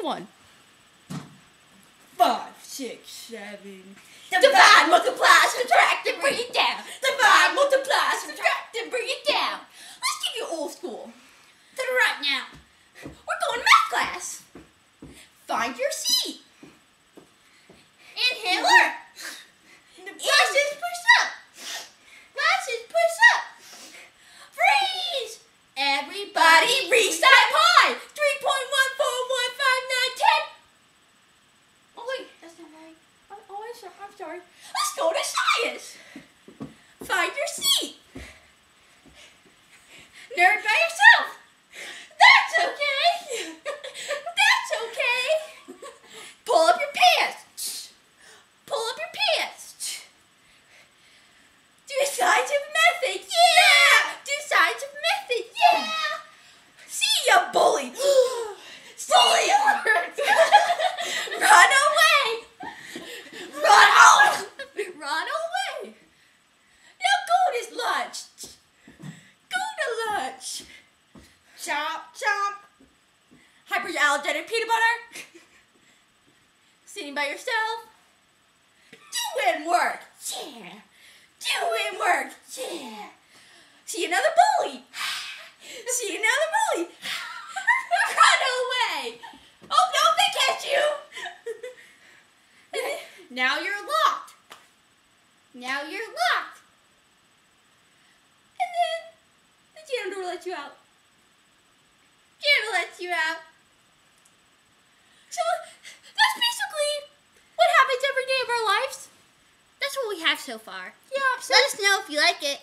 one. 5, 6, 7. Divide, multiply, subtract, and bring it down. Divide, multiply, subtract, and bring it down. Let's get you old school. To the right now. We're going to math class. Find your seat. Inhale up. Glasses push up. Glasses push up. Freeze. Everybody reach that high. 3.14159110. Oh wait, that's not right. I'm sorry. Let's go to science. Find your seat. Nerd by yourself. That's okay. That's okay. Pull up your pants. Pull up your pants. Do scientific method. Yeah. Do scientific method. Yeah. See ya, bully. Bully alert. Run away. Run away. Run away. Now go to lunch. Go to lunch. Chomp, chomp. Hyperallergenic peanut butter. Sitting by yourself. Doing work. Yeah. Doing work. Yeah. See another bully. See another bully. Run away. Oh no, they catch you. Now you're locked. Now you're locked. And then the janitor lets you out. Janitor lets you out. So that's basically what happens every day of our lives. That's what we have so far. Yeah. So let us know if you like it.